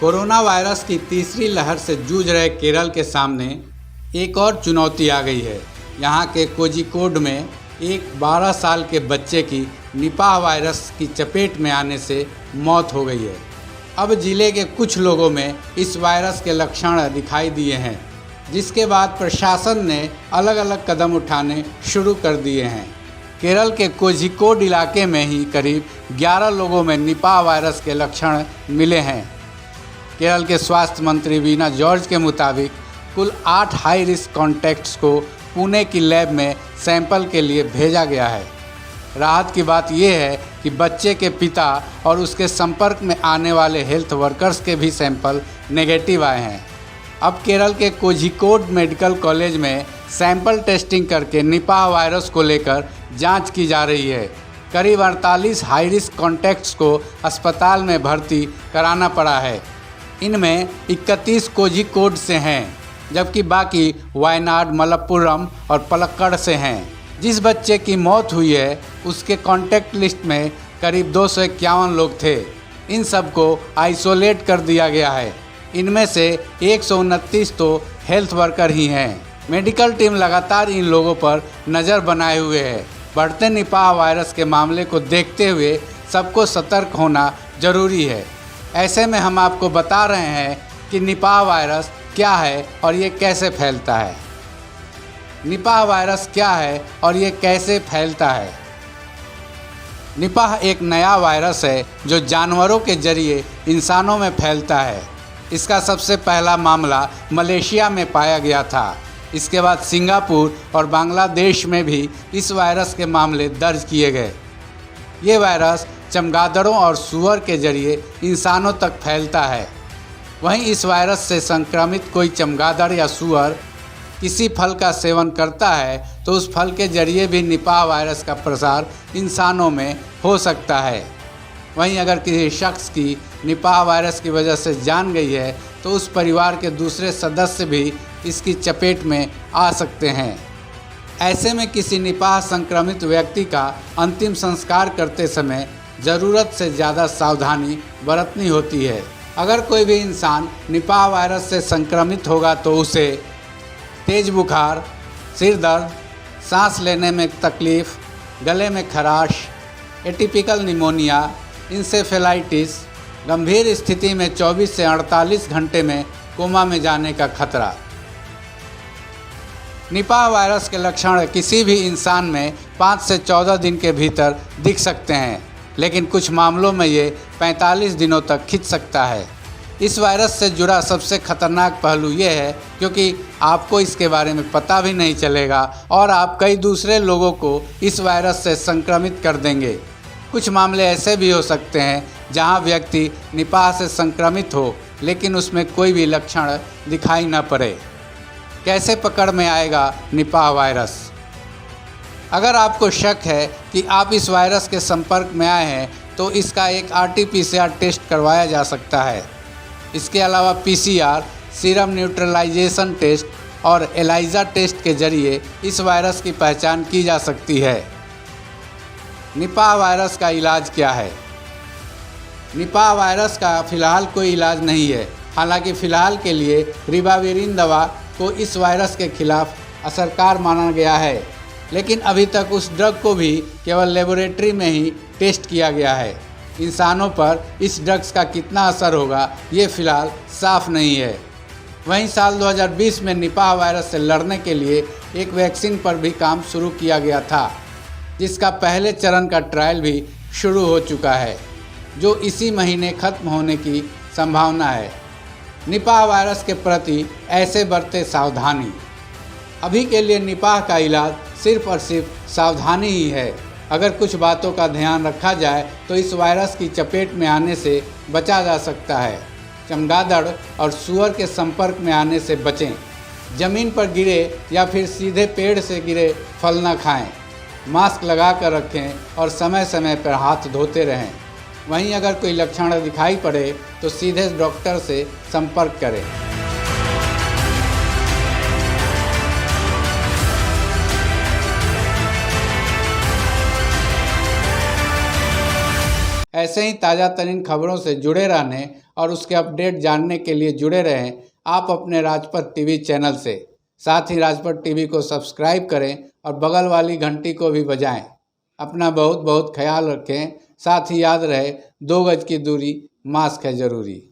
Corona virus की तीसरी लहर से जूझ रहे केरल के सामने एक और चुनौती आ गई है। यहाँ के कोझिकोड में एक 12 साल के बच्चे की निपाह वायरस की चपेट में आने से मौत हो गई है। अब जिले के कुछ लोगों में इस वायरस के लक्षण दिखाई दिए हैं, जिसके बाद प्रशासन ने अलग अलग कदम उठाने शुरू कर दिए हैं। केरल के कोझिकोड इलाके में ही करीब 11 लोगों में निपाह वायरस के लक्षण मिले हैं। केरल के स्वास्थ्य मंत्री वीना जॉर्ज के मुताबिक कुल 8 हाई रिस्क कॉन्टैक्ट्स को पुणे की लैब में सैंपल के लिए भेजा गया है। राहत की बात यह है कि बच्चे के पिता और उसके संपर्क में आने वाले हेल्थ वर्कर्स के भी सैंपल नेगेटिव आए हैं। अब केरल के कोझिकोड मेडिकल कॉलेज में सैंपल टेस्टिंग करके निपाह वायरस को लेकर जांच की जा रही है। करीब 48 हाई रिस्क कॉन्टैक्ट्स को अस्पताल में भर्ती कराना पड़ा है। इनमें 31 कोझिकोड से हैं, जबकि बाकी वायनाड, मलप्पुरम और पलक्कड़ से हैं। जिस बच्चे की मौत हुई है उसके कॉन्टैक्ट लिस्ट में करीब 251 लोग थे। इन सबको आइसोलेट कर दिया गया है। इनमें से 129 तो हेल्थ वर्कर ही हैं। मेडिकल टीम लगातार इन लोगों पर नज़र बनाए हुए है। बढ़ते निपाह वायरस के मामले को देखते हुए सबको सतर्क होना जरूरी है। ऐसे में हम आपको बता रहे हैं कि निपाह वायरस क्या है और ये कैसे फैलता है। निपाह वायरस क्या है और ये कैसे फैलता है। निपाह एक नया वायरस है जो जानवरों के जरिए इंसानों में फैलता है। इसका सबसे पहला मामला मलेशिया में पाया गया था। इसके बाद सिंगापुर और बांग्लादेश में भी इस वायरस के मामले दर्ज किए गए। ये वायरस चमगादड़ों और सूअर के जरिए इंसानों तक फैलता है। वहीं इस वायरस से संक्रमित कोई चमगादड़ या सूअर किसी फल का सेवन करता है तो उस फल के जरिए भी निपाह वायरस का प्रसार इंसानों में हो सकता है। वहीं अगर किसी शख्स की निपाह वायरस की वजह से जान गई है तो उस परिवार के दूसरे सदस्य भी इसकी चपेट में आ सकते हैं। ऐसे में किसी निपाह संक्रमित व्यक्ति का अंतिम संस्कार करते समय ज़रूरत से ज़्यादा सावधानी बरतनी होती है। अगर कोई भी इंसान निपाह वायरस से संक्रमित होगा तो उसे तेज़ बुखार, सिर दर्द, सांस लेने में तकलीफ़, गले में खराश, एटिपिकल निमोनिया, इंसेफेलाइटिस, गंभीर स्थिति में 24 से 48 घंटे में कोमा में जाने का खतरा। निपाह वायरस के लक्षण किसी भी इंसान में 5 से 14 दिन के भीतर दिख सकते हैं, लेकिन कुछ मामलों में ये 45 दिनों तक खिंच सकता है। इस वायरस से जुड़ा सबसे खतरनाक पहलू ये है क्योंकि आपको इसके बारे में पता भी नहीं चलेगा और आप कई दूसरे लोगों को इस वायरस से संक्रमित कर देंगे। कुछ मामले ऐसे भी हो सकते हैं जहां व्यक्ति निपाह से संक्रमित हो लेकिन उसमें कोई भी लक्षण दिखाई न पड़े। कैसे पकड़ में आएगा निपाह वायरस? अगर आपको शक है कि आप इस वायरस के संपर्क में आए हैं तो इसका एक RT-PCR टेस्ट करवाया जा सकता है। इसके अलावा PCR, सीरम न्यूट्रलाइजेशन टेस्ट और एलाइजा टेस्ट के जरिए इस वायरस की पहचान की जा सकती है। निपाह वायरस का इलाज क्या है? निपाह वायरस का फ़िलहाल कोई इलाज नहीं है। हालांकि फ़िलहाल के लिए रिबाविरिन दवा को इस वायरस के खिलाफ असरकार माना गया है, लेकिन अभी तक उस ड्रग को भी केवल लेबोरेटरी में ही टेस्ट किया गया है। इंसानों पर इस ड्रग्स का कितना असर होगा ये फ़िलहाल साफ नहीं है। वहीं साल 2020 में निपाह वायरस से लड़ने के लिए एक वैक्सीन पर भी काम शुरू किया गया था, जिसका पहले चरण का ट्रायल भी शुरू हो चुका है, जो इसी महीने ख़त्म होने की संभावना है। निपाह वायरस के प्रति ऐसे बरते सावधानी। अभी के लिए निपाह का इलाज सिर्फ और सिर्फ सावधानी ही है। अगर कुछ बातों का ध्यान रखा जाए तो इस वायरस की चपेट में आने से बचा जा सकता है। चमगादड़ और सूअर के संपर्क में आने से बचें। ज़मीन पर गिरे या फिर सीधे पेड़ से गिरे फल न खाएं। मास्क लगा कर रखें और समय समय पर हाथ धोते रहें। वहीं अगर कोई लक्षण दिखाई पड़े तो सीधे डॉक्टर से संपर्क करें। ऐसे ही ताज़ा तरीन खबरों से जुड़े रहने और उसके अपडेट जानने के लिए जुड़े रहें आप अपने राजपथ टीवी चैनल से। साथ ही राजपथ टीवी को सब्सक्राइब करें और बगल वाली घंटी को भी बजाएं। अपना बहुत बहुत ख्याल रखें। साथ ही याद रहे 2 गज की दूरी, मास्क है ज़रूरी।